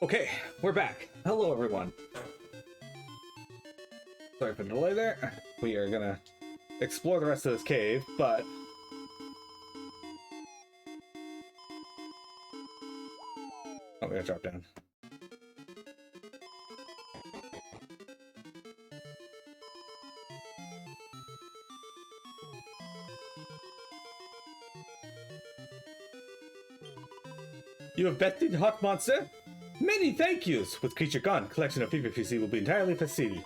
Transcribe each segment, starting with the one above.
Okay, we're back. Hello, everyone. Sorry for the delay there. We are gonna explore the rest of this cave, but... Oh, we gotta drop down. You have bet the hot monster? Many thank yous! With creature gone, collection of PvPC will be entirely facile.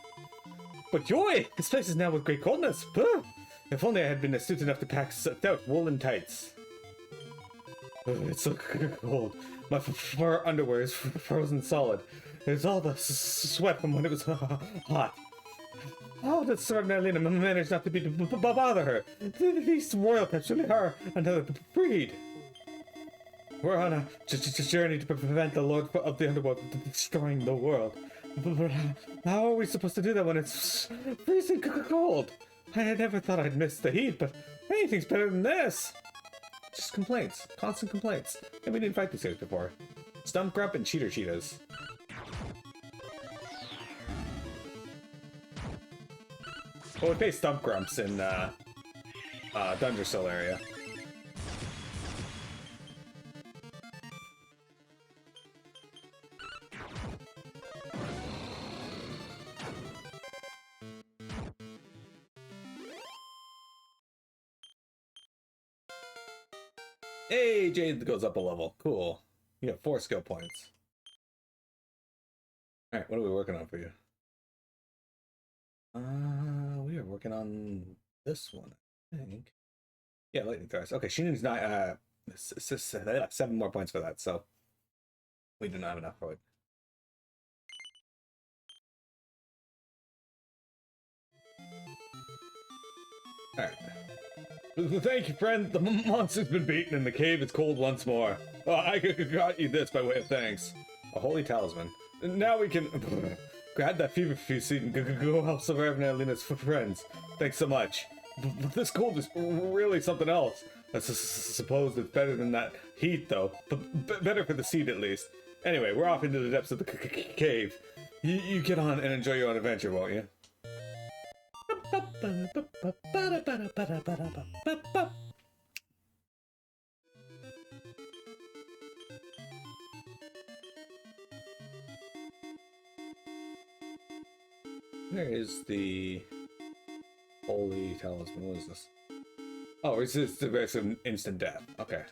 But joy! This place is now with great coldness. Puh. If only I had been astute enough to pack stout woolen tights. It's so cold. My fur underwear is frozen solid. It's all the sweat from when it was hot. How did Sir Merlina manage not to bother her? These royal pets really are another breed. We're on a journey to prevent the Lord of the Underworld from destroying the world. But how are we supposed to do that when it's freezing cold? I never thought I'd miss the heat, but anything's better than this. Just complaints. Constant complaints. And we didn't fight these guys before. Stump Grump and Cheater Cheetahs. Well, we face Stump Grumps in Dungersell area. Hey, Jade goes up a level. Cool. You got 4 skill points. Alright, what are we working on for you? We are working on this one, I think. Yeah, Lightning Thrust. Okay, she needs 7 more points for that, so we do not have enough for it. Alright. Thank you, friend. The monster's been beaten and the cave is cold once more. Oh, I got you this by way of thanks. A holy talisman. Now we can grab that fever seed and go help some of Annalina's friends. Thanks so much. But this cold is really something else. I suppose it's better than that heat, though. But better for the seed, at least. Anyway, we're off into the depths of the cave. You get on and enjoy your own adventure, won't you? Where is the holy talisman? What is this? Oh, it's an instant death. Okay.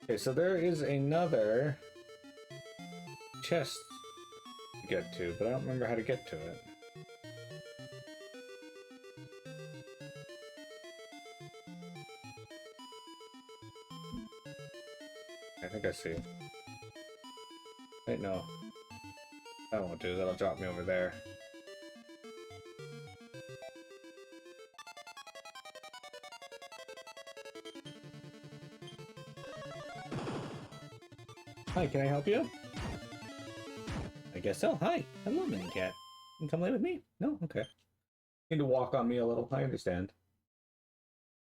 Okay, so there is another chest to get to, but I don't remember how to get to it. I think I see. Wait, no. That won't do. That'll drop me over there. Hi, can I help you? I guess so. Hi. Hello, Mini Cat. You can come play with me? No? Okay. You need to walk on me a little. I understand.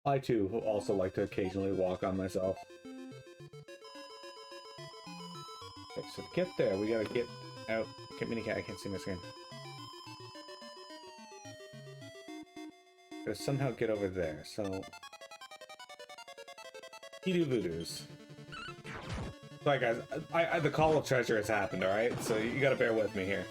I, too, also like to occasionally walk on myself. Okay, so to get there, we gotta get out. Okay, Mini Cat, I can't see my screen. Gotta somehow get over there, so... He-do voodoos. Sorry guys, the Call of Treasure has happened, alright? So you gotta bear with me here.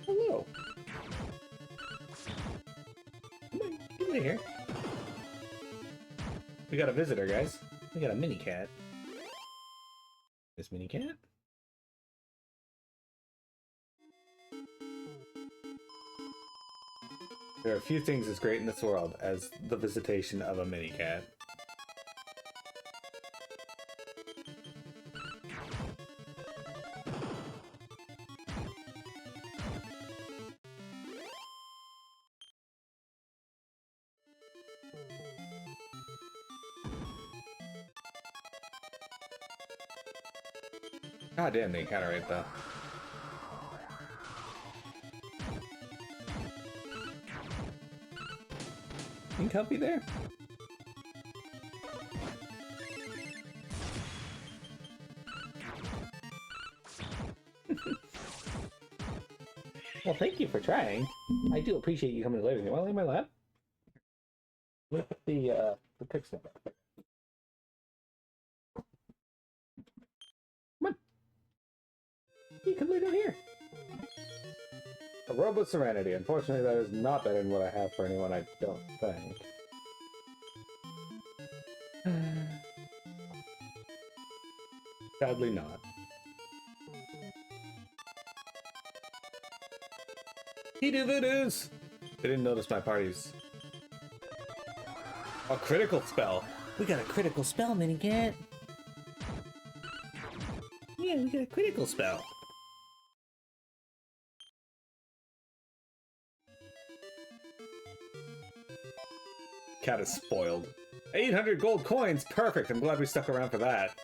Hello. Come on, get in here. We got a visitor, guys. We got a Mini Cat. This Mini Cat? There are a few things as great in this world as the visitation of a Mini Cat. God damn, they encounter rate though. You comfy there? Well, thank you for trying. I do appreciate you coming to live with me. Want to leave my lab? Look at the pick snap. Come on. You can lay down here. A robe of serenity. Unfortunately, that is not better than what I have for anyone, I don't think. Sadly not. He did it! They didn't notice my parties. A critical spell. We got a critical spell, Minicat. Yeah, we got a critical spell. Cat is spoiled. 800 gold coins! Perfect! I'm glad we stuck around for that.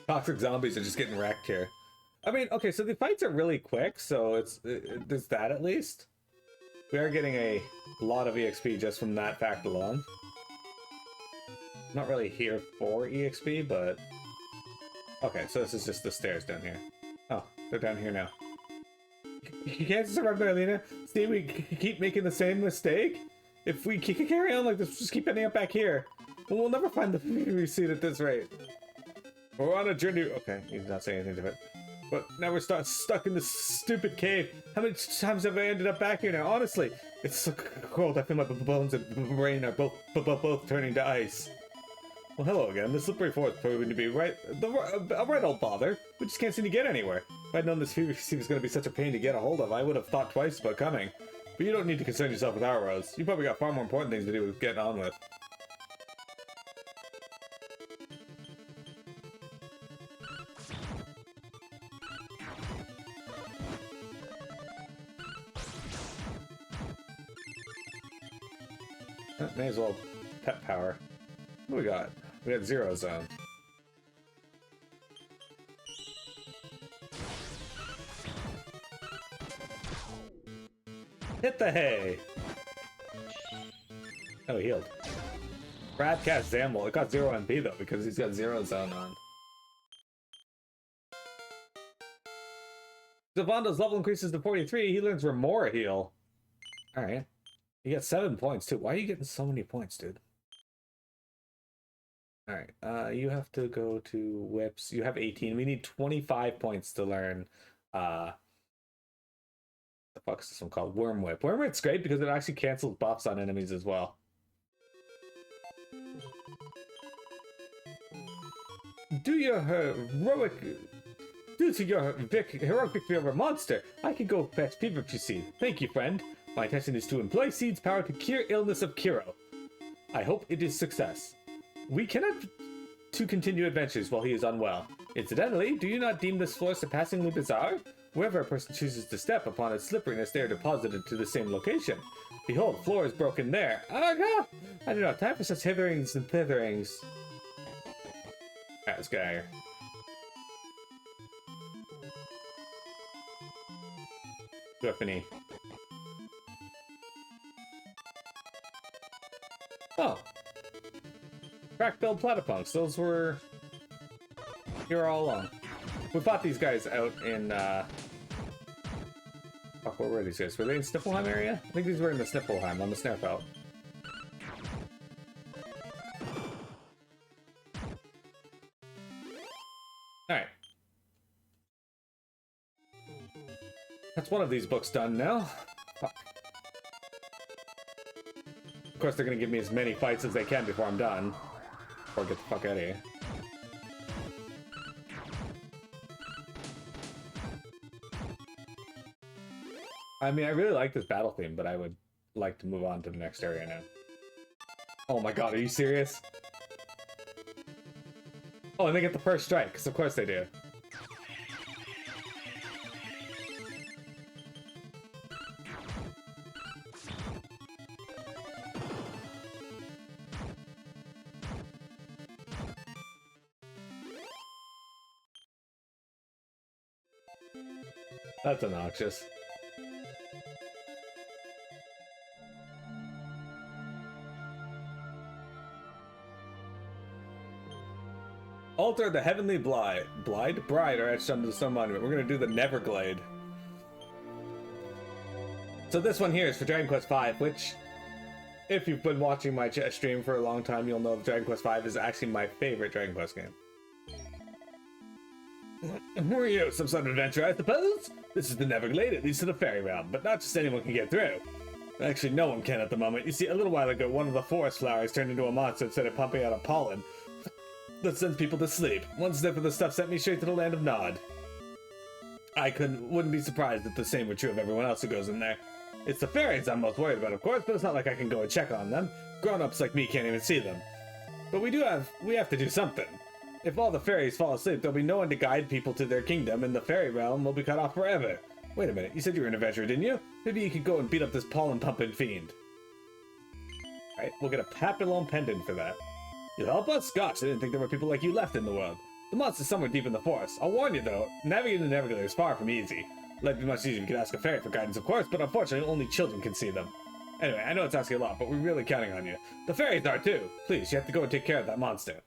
Toxic zombies are just getting wrecked here. I mean, okay, so the fights are really quick, so there's that at least. We are getting a lot of EXP just from that fact alone. Not really here for EXP, but... Okay, so this is just the stairs down here. Oh, they're down here now. You can't survive there, Lena. See, we keep making the same mistake? If we carry on like this, just keep ending up back here. We'll never find the PvP seat at this rate. We're on a journey. Okay, he's not saying anything to it. But now we're stuck in this stupid cave. How many times have I ended up back here now? Honestly, it's so cold. I feel my bones and brain are both turning to ice. Well, hello again. The slippery floor is proving to be a right old bother. We just can't seem to get anywhere. If I'd known this PvP was going to be such a pain to get a hold of, I would have thought twice about coming. But you don't need to concern yourself with our roads. You probably got far more important things to do with getting on with. May as well pet power. What do we got? We got Zero Zone. Hit the hay! Oh, he healed. Brad cast Zamble. It got 0 MP though, because he's got Zero Zone on. Zavondo's level increases to 43. He learns Remora Heal. Alright. You get 7 points too. Why are you getting so many points, dude? Alright, you have to go to whips. You have 18. We need 25 points to learn the fuck is this one called? Worm Whip. Worm Whip's great because it actually cancels buffs on enemies as well. Due to your heroic victory over a monster, I can go fetch PvP seed. Thank you, friend. My intention is to employ Seed's power to cure illness of Kiro. I hope it is success. We cannot to continue adventures while he is unwell. Incidentally, do you not deem this floor surpassingly bizarre? Wherever a person chooses to step upon its slipperiness, they are deposited to the same location. Behold, floor is broken there. Oh no! I do not have time for such hitherings and thitherings. Alright, let's get out of here. Griffiny. Oh. Crack-billed platypunks. Those were here all along. We fought these guys out in, fuck, where were these guys? Were they in Sniffleheim area? I think these were in the Sniffleheim on the Snarfelt. Alright. That's one of these books done now. Fuck. Of course, they're gonna give me as many fights as they can before I'm done. Or get the fuck out of here. I mean, I really like this battle theme, but I would like to move on to the next area now. Oh my god, are you serious? Oh, and they get the first strike, because of course they do. That's obnoxious. Altar of the Heavenly Bride are etched onto the stone monument. We're gonna do the Neverglade. So this one here is for Dragon Quest V, which, if you've been watching my stream for a long time, you'll know that Dragon Quest V is actually my favorite Dragon Quest game. Who are you? Some sort of adventurer, I suppose? This is the Neverglade. It leads to the fairy realm, but not just anyone can get through. Actually, no one can at the moment. You see, a little while ago, one of the forest flowers turned into a monster instead of pumping out a pollen that sends people to sleep. One sniff of the stuff sent me straight to the land of Nod. I wouldn't be surprised if the same were true of everyone else who goes in there. It's the fairies I'm most worried about, of course, but it's not like I can go and check on them. Grown-ups like me can't even see them. But we have to do something. If all the fairies fall asleep, there'll be no one to guide people to their kingdom, and the fairy realm will be cut off forever. Wait a minute, you said you were an adventurer, didn't you? Maybe you could go and beat up this pollen-pumping fiend. Alright, we'll get a papillon pendant for that. You'll help us? Gosh, I didn't think there were people like you left in the world. The monster's somewhere deep in the forest. I'll warn you, though, navigating the Neverglade is far from easy. It'd be much easier if you could ask a fairy for guidance, of course, but unfortunately, only children can see them. Anyway, I know it's asking a lot, but we're really counting on you. The fairies are, too. Please, you have to go and take care of that monster.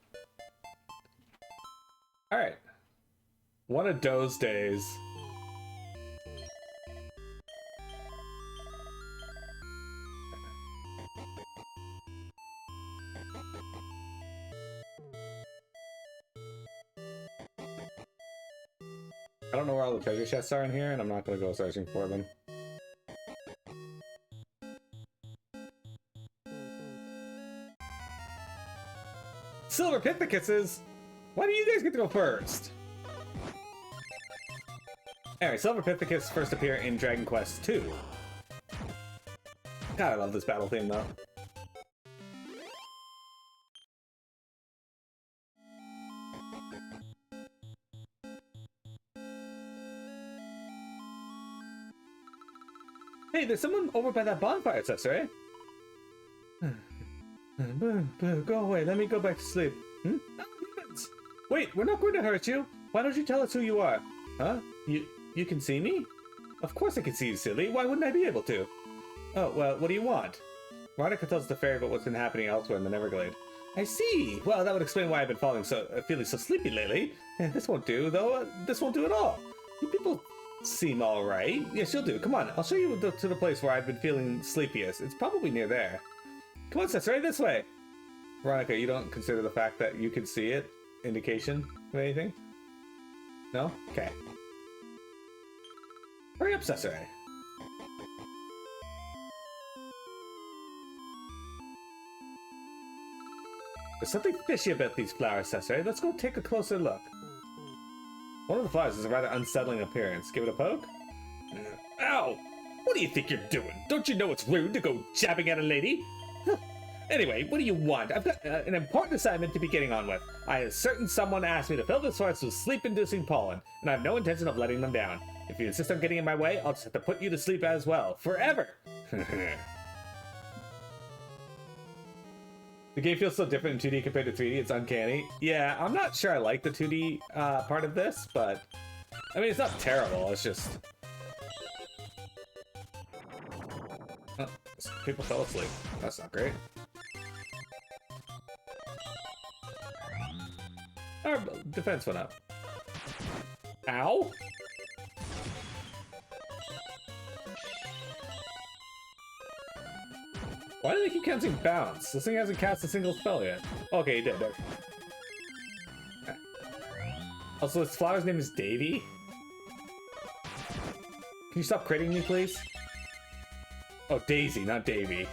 Alright. One of those days. I don't know where all the treasure chests are in here, and I'm not going to go searching for them. Silver Pithecusses! Why do you guys get to go first? Anyway, Silver Pithecus first appear in Dragon Quest II. God, I love this battle theme, though. Hey, there's someone over by that bonfire, Cesare. Go away, let me go back to sleep. Hmm? Wait, we're not going to hurt you. Why don't you tell us who you are? Huh? You can see me? Of course I can see you, silly. Why wouldn't I be able to? Oh, well, what do you want? Veronica tells the fairy about what's been happening elsewhere in the Neverglade. I see. Well, that would explain why I've been feeling so sleepy lately. This won't do, though. This won't do at all. You people seem all right. Yes, you'll do. Come on, I'll show you to the place where I've been feeling sleepiest. It's probably near there. Come on, Seth, right this way. Veronica, you don't consider the fact that you can see it indication of anything? No? Okay. Hurry up, Cesare. There's something fishy about these flowers, Cesare. Let's go take a closer look. One of the flowers has a rather unsettling appearance. Give it a poke? Ow! What do you think you're doing? Don't you know it's rude to go jabbing at a lady? Anyway, what do you want? I've got an important assignment to be getting on with. I have certain someone asked me to fill this forest with sleep-inducing pollen, and I have no intention of letting them down. If you insist on getting in my way, I'll just have to put you to sleep as well. Forever! The game feels so different in 2D compared to 3D, it's uncanny. Yeah, I'm not sure I like the 2D part of this, but... I mean, it's not terrible, it's just... Oh, people fell asleep. That's not great. Our defense went up. Ow! Why do they keep counting bounce? This thing hasn't cast a single spell yet. Okay, he did. Okay. Also, this flower's name is Davy? Can you stop critting me, please? Oh, Daisy, not Davy.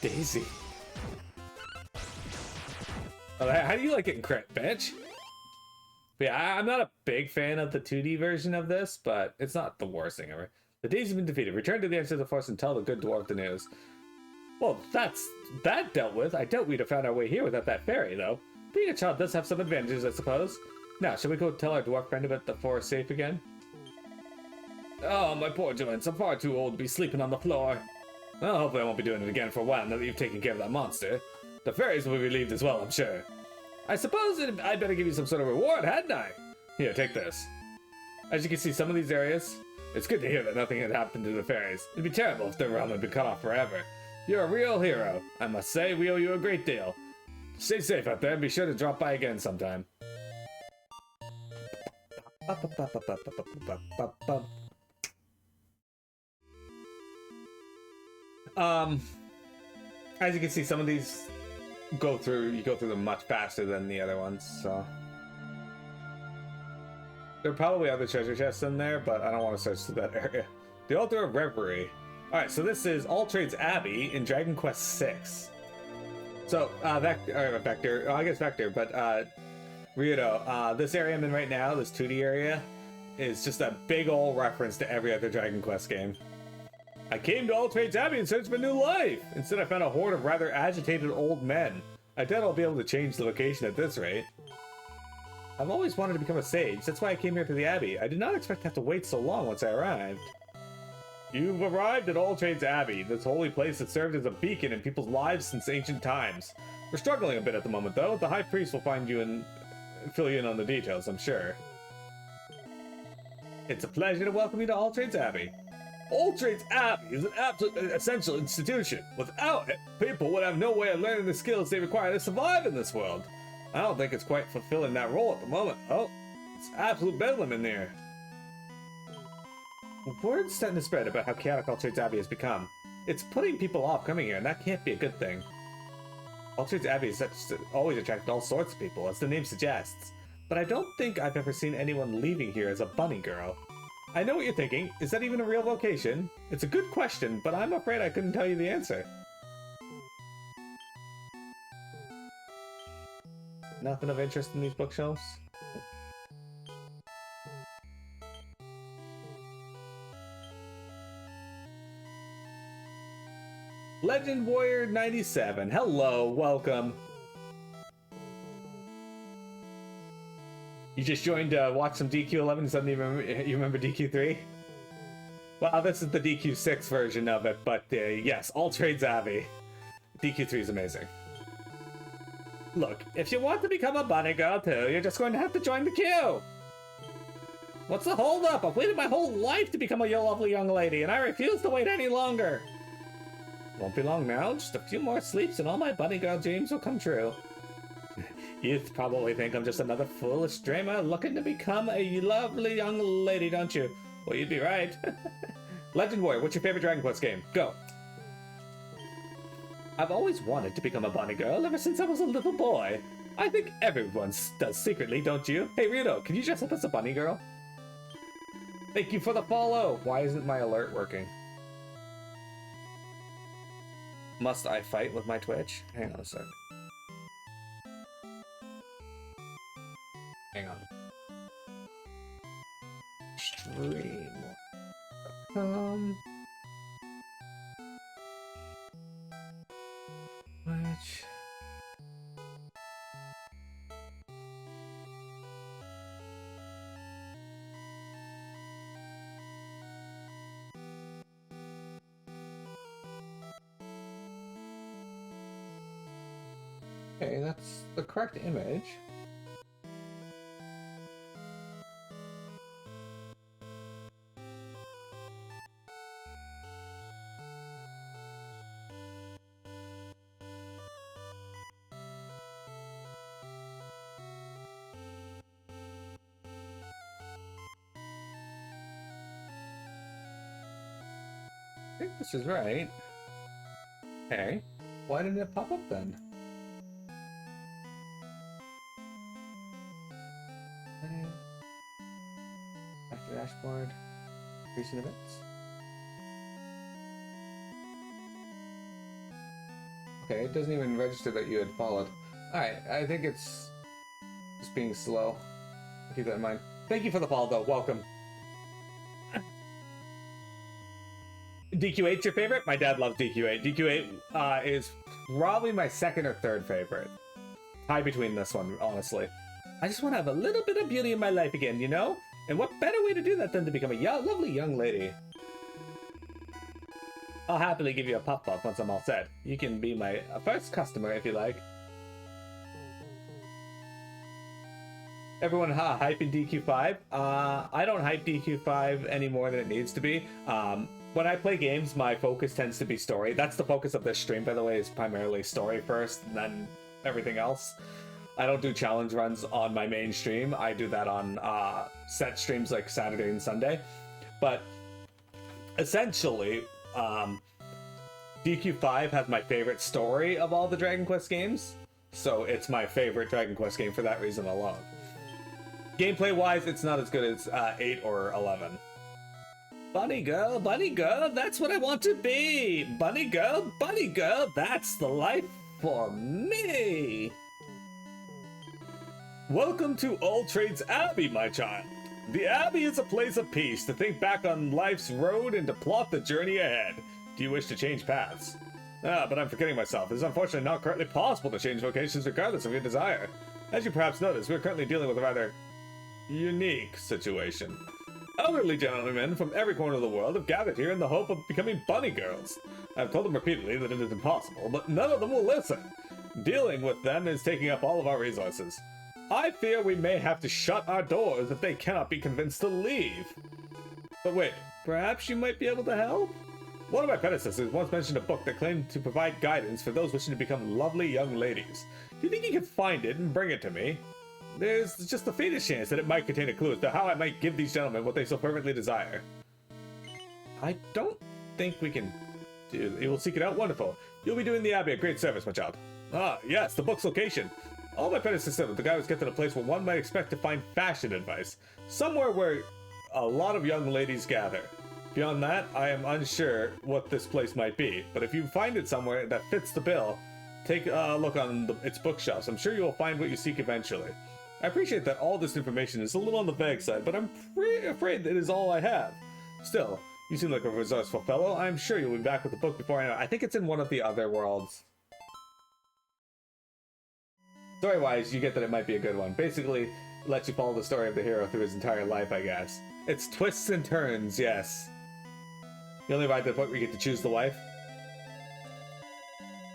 Daisy. Oh, how do you like getting crit, bitch? But yeah, I'm not a big fan of the 2D version of this, but it's not the worst thing ever. The Daisy's been defeated. Return to the edge of the forest and tell the good dwarf the news. Well, that dealt with. I doubt we'd have found our way here without that fairy, though. being a child does have some advantages, I suppose. Now, shall we go tell our dwarf friend about the forest safe again? Oh, my poor joints. I'm far too old to be sleeping on the floor. Well, hopefully I won't be doing it again for a while now that you've taken care of that monster. The fairies will be relieved as well, I'm sure. I suppose I'd better give you some sort of reward, hadn't I? Here, take this. As you can see, some of these areas, it's good to hear that nothing had happened to the fairies. It'd be terrible if their realm had been cut off forever. You're a real hero. I must say, we owe you a great deal. Stay safe out there and be sure to drop by again sometime. As you can see, some of these you go through them much faster than the other ones, so. There are probably other treasure chests in there, but I don't want to search through that area. The Altar of Reverie. Alright, so this is All Trades Abbey in Dragon Quest VI. So, Vector, but Ryudo, this area I'm in right now, this 2D area, is just a big ol' reference to every other Dragon Quest game. I came to All Trades Abbey in search of a new life. Instead, I found a horde of rather agitated old men. I doubt I'll be able to change the location at this rate. I've always wanted to become a sage. That's why I came here to the Abbey. I did not expect to have to wait so long once I arrived. You've arrived at All Trades Abbey. This holy place has served as a beacon in people's lives since ancient times. We're struggling a bit at the moment, though. The High Priest will find you and fill you in on the details, I'm sure. It's a pleasure to welcome you to All Trades Abbey. All Trades Abbey is an absolute essential institution. Without it, people would have no way of learning the skills they require to survive in this world. I don't think it's quite fulfilling that role at the moment. Oh, it's absolute bedlam in there. Word's starting to spread about how chaotic All Trades Abbey has become. It's putting people off coming here, and that can't be a good thing. All Trades Abbey has always attracted all sorts of people, as the name suggests. But I don't think I've ever seen anyone leaving here as a bunny girl. I know what you're thinking. Is that even a real vocation? It's a good question, but I'm afraid I couldn't tell you the answer. Nothing of interest in these bookshelves? Legend Warrior 97. Hello, welcome. You just joined to watch some DQ11 and suddenly you remember DQ3? Well, this is the DQ6 version of it, but yes, All Trades Abbey. DQ3 is amazing. Look, if you want to become a bunny girl too, you're just going to have to join the queue. What's the hold up? I've waited my whole life to become a lovely young lady, and I refuse to wait any longer. Won't be long now, just a few more sleeps and all my bunny girl dreams will come true. You probably think I'm just another foolish dreamer looking to become a lovely young lady, don't you? Well, you'd be right. Legend Warrior, what's your favorite Dragon Quest game? Go. I've always wanted to become a bunny girl ever since I was a little boy. I think everyone does secretly, don't you? Hey, Ryudo, can you dress up as a bunny girl? Thank you for the follow. Why isn't my alert working? Must I fight with my Twitch? Hang on a sec. Hang on. Stream. Twitch. Okay, that's the correct image. I think this is right. Okay. Why didn't it pop up then? Back to dashboard. Recent events. Okay, it doesn't even register that you had followed. Alright, I think it's just being slow. Keep that in mind. Thank you for the follow though, welcome. DQ8's your favorite? My dad loves DQ8. DQ8 is probably my second or third favorite. tie between this one, honestly. I just want to have a little bit of beauty in my life again, you know? And what better way to do that than to become a lovely young lady? I'll happily give you a pop-up once I'm all set. You can be my first customer if you like. Everyone hyping DQ5. I don't hype DQ5 any more than it needs to be. When I play games, my focus tends to be story. That's the focus of this stream, by the way, is primarily story first, and then everything else. I don't do challenge runs on my main stream. I do that on set streams like Saturday and Sunday. But essentially, DQ5 has my favorite story of all the Dragon Quest games. So it's my favorite Dragon Quest game for that reason alone. Gameplay-wise, it's not as good as 8 or 11. Bunny girl, that's what I want to be! Bunny girl, that's the life for me! Welcome to All Trades Abbey, my child. The Abbey is a place of peace to think back on life's road and to plot the journey ahead. Do you wish to change paths? But I'm forgetting myself. It is unfortunately not currently possible to change vocations regardless of your desire. As you perhaps noticed, we're currently dealing with a rather unique situation. Elderly gentlemen from every corner of the world have gathered here in the hope of becoming bunny girls. I've told them repeatedly that it is impossible, but none of them will listen. Dealing with them is taking up all of our resources. I fear we may have to shut our doors if they cannot be convinced to leave. But wait, perhaps you might be able to help? One of my predecessors once mentioned a book that claimed to provide guidance for those wishing to become lovely young ladies. Do you think you can find it and bring it to me? There's just the faintest chance that it might contain a clue as to how I might give these gentlemen what they so fervently desire. I don't think we can do. You will seek it out? Wonderful. You'll be doing the Abbey a great service, my child. Ah, yes, the book's location. All my predecessors said that the guy was kept in a place where one might expect to find fashion advice. Somewhere where a lot of young ladies gather. Beyond that, I am unsure what this place might be, but if you find it somewhere that fits the bill, take a look on its bookshelves. I'm sure you will find what you seek eventually. I appreciate that all this information is a little on the vague side, but I'm pretty afraid that it is all I have. Still, you seem like a resourceful fellow. I'm sure you'll be back with the book before I know. I think it's in one of the other worlds. Story-wise, you get that it might be a good one. Basically, it lets you follow the story of the hero through his entire life, I guess. It's twists and turns, yes. You only ride to the point where you get to choose the wife?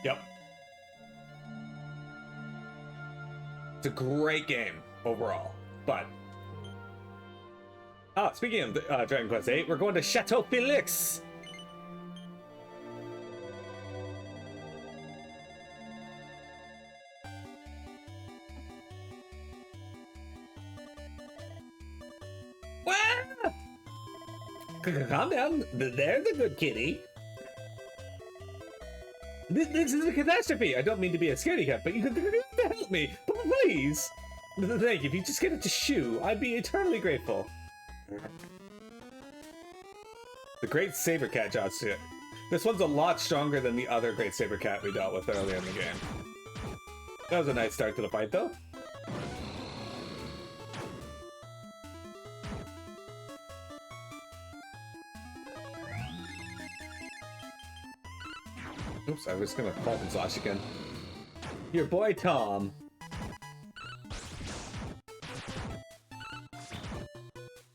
Yep. It's a great game, overall. But... speaking of Dragon Quest VIII, we're going to Chateau Felix! Calm down. There's a good kitty. This is a catastrophe. I don't mean to be a scaredy cat, but you can help me. Please. Thank you. If you just get it to shoo, I'd be eternally grateful. The Great Saber Cat Jotsu. This one's a lot stronger than the other Great Saber Cat we dealt with earlier in the game. That was a nice start to the fight, though. Oops, I was gonna fault and slash again. Your boy Tom.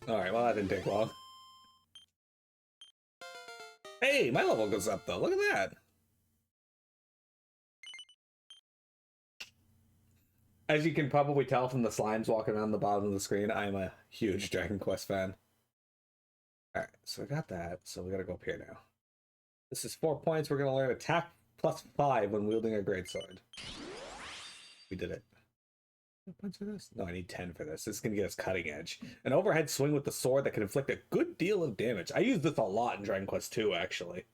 Alright, well that didn't take long. Hey, my level goes up though, look at that! As you can probably tell from the slimes walking around the bottom of the screen, I'm a huge Dragon Quest fan. Alright, so I got that, so we gotta go up here now. This is 4 points. We're going to learn attack +5 when wielding a greatsword. We did it. What points for this? No, I need 10 for this. This is going to get us cutting edge. An overhead swing with the sword that can inflict a good deal of damage. I use this a lot in Dragon Quest II, actually.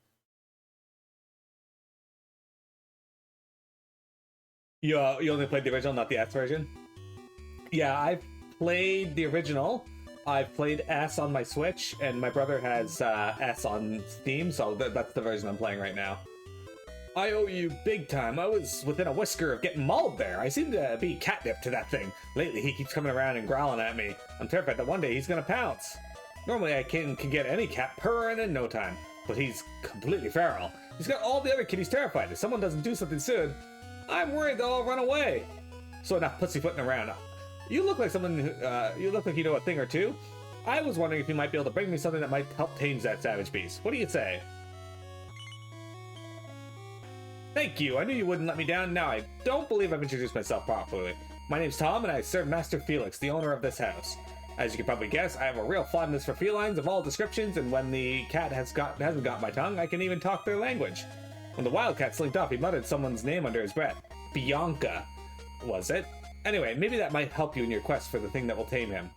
You only played the original, not the S version? Yeah, I've played the original. I've played S on my Switch, and my brother has S on Steam, so that's the version I'm playing right now. I owe you big time. I was within a whisker of getting mauled there. I seem to be catnip to that thing. Lately, he keeps coming around and growling at me. I'm terrified that one day he's gonna pounce. Normally, I can get any cat purring in no time, but he's completely feral. He's got all the other kitties terrified. If someone doesn't do something soon, I'm worried they'll all run away. So enough pussyfooting around. You look like someone who, you look like you know a thing or two. I was wondering if you might be able to bring me something that might help tame that savage beast. What do you say? Thank you. I knew you wouldn't let me down. Now I don't believe I've introduced myself properly. My name's Tom, and I serve Master Felix, the owner of this house. As you can probably guess, I have a real fondness for felines of all descriptions, and when the cat hasn't got my tongue, I can even talk their language. When the wildcat slinked off, he muttered someone's name under his breath. Bianca, was it? Anyway, maybe that might help you in your quest for the thing that will tame him.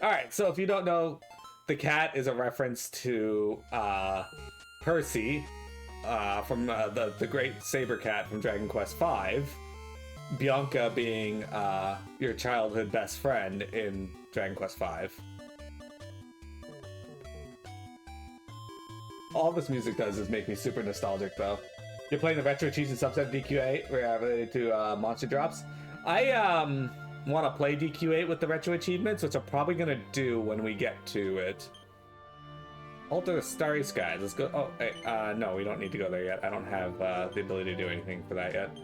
Alright, so if you don't know, the cat is a reference to Percy from the great saber cat from Dragon Quest V. Bianca being your childhood best friend in Dragon Quest V. All this music does is make me super nostalgic, though. You're playing the Retro Achievement subset DQ8 related to monster drops. I want to play DQ8 with the Retro Achievements, which I'm probably going to do when we get to it. Alter the Starry Skies. Let's go. Oh, hey, no, we don't need to go there yet. I don't have the ability to do anything for that yet.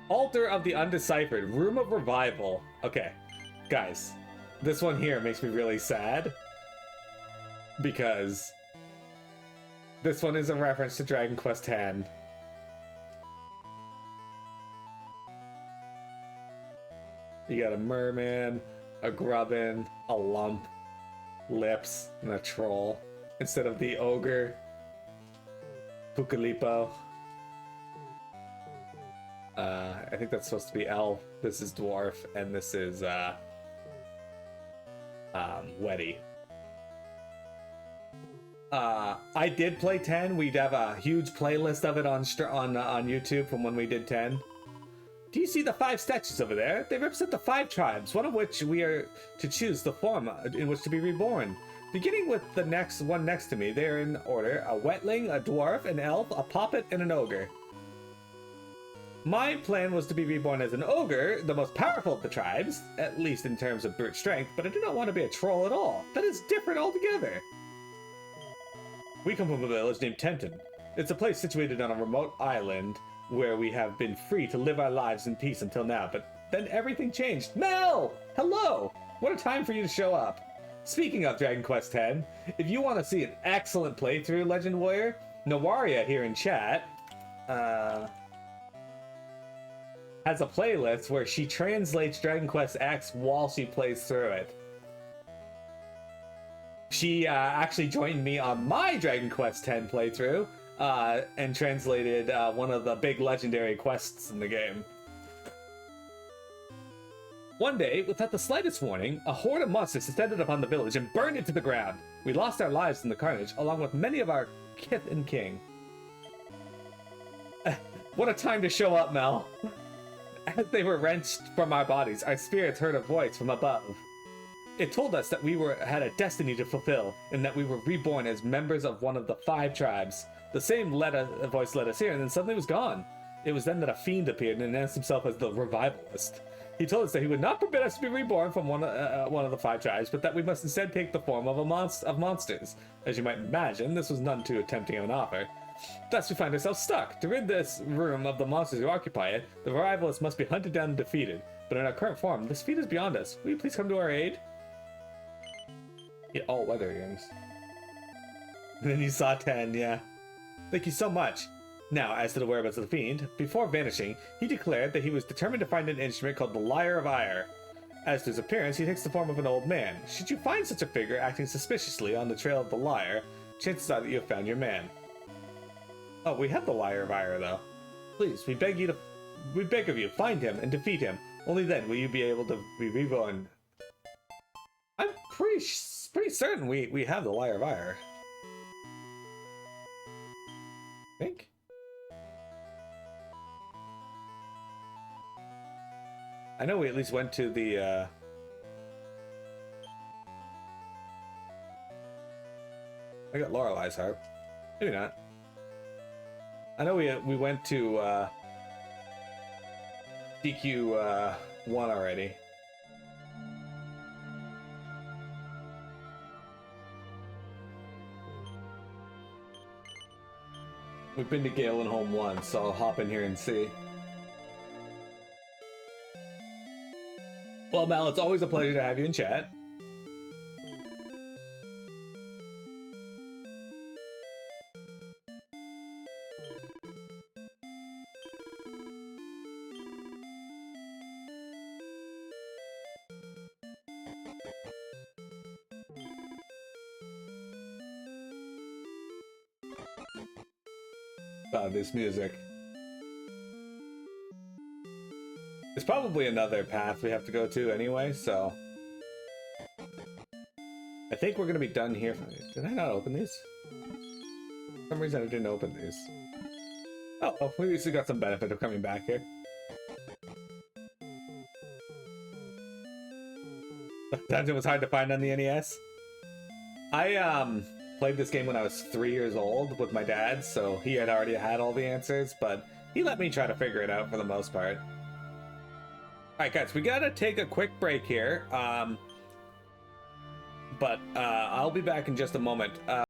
Altar of the Undeciphered. Room of Revival. Okay, guys. This one here makes me really sad. Because this one is a reference to Dragon Quest X. You got a merman, a grubbin, a lump, lips, and a troll. Instead of the ogre, Pucalipo. I think that's supposed to be elf. This is dwarf, and this is Weddy. I did play 10. We'd have a huge playlist of it on YouTube from when we did 10. Do you see the 5 statues over there? They represent the 5 tribes, one of which we are to choose the form in which to be reborn. Beginning with the next one next to me, they are in order: a wetling, a dwarf, an elf, a poppet, and an ogre. My plan was to be reborn as an ogre, the most powerful of the tribes, at least in terms of brute strength, but I do not want to be a troll at all. That is different altogether. We come from a village named Tickington. It's a place situated on a remote island where we have been free to live our lives in peace until now, but then everything changed. Mel! Hello! What a time for you to show up. Speaking of Dragon Quest X, if you want to see an excellent playthrough, Legend Warrior, Nawaria here in chat has a playlist where she translates Dragon Quest X while she plays through it. She actually joined me on my Dragon Quest X playthrough and translated one of the big legendary quests in the game. One day, without the slightest warning, a horde of monsters descended upon the village and burned it to the ground. We lost our lives in the carnage, along with many of our kith and king. What a time to show up, Mel. As they were wrenched from our bodies, our spirits heard a voice from above. It told us that we had a destiny to fulfill, and that we were reborn as members of one of the 5 tribes. The same voice led us here, and then suddenly was gone. It was then that a fiend appeared and announced himself as the Revivalist. He told us that he would not permit us to be reborn from one of the 5 tribes, but that we must instead take the form of monsters. As you might imagine, this was none too tempting of an offer. Thus we find ourselves stuck. To rid this room of the monsters who occupy it, the Revivalists must be hunted down and defeated. But in our current form, this feat is beyond us. Will you please come to our aid? Get all weather earrings. And then you saw 10, yeah. Thank you so much. Now, as to the whereabouts of the fiend, before vanishing, he declared that he was determined to find an instrument called the Lyre of Ire. As to his appearance, he takes the form of an old man. Should you find such a figure acting suspiciously on the trail of the lyre, chances are that you have found your man. Oh, we have the Lyre of Ire, though. Please, we beg of you, find him and defeat him. Only then will you be able to be reborn. I'm pretty certain we have the Lyre of Ire. I think. I know we at least went to the, I got Lorelei's harp. Maybe not. I know we went to, DQ, 1 already. We've been to Galen Home once, so I'll hop in here and see. Well, Mel, it's always a pleasure to have you in chat. This music. There's probably another path we have to go to anyway, so... I think we're gonna be done here. Did I not open these? For some reason I didn't open these. Oh, we at least got some benefit of coming back here. Dungeon was hard to find on the NES. I played this game when I was 3 years old with my dad, so he had already had all the answers, but he let me try to figure it out for the most part. Alright guys, we gotta take a quick break here, but I'll be back in just a moment.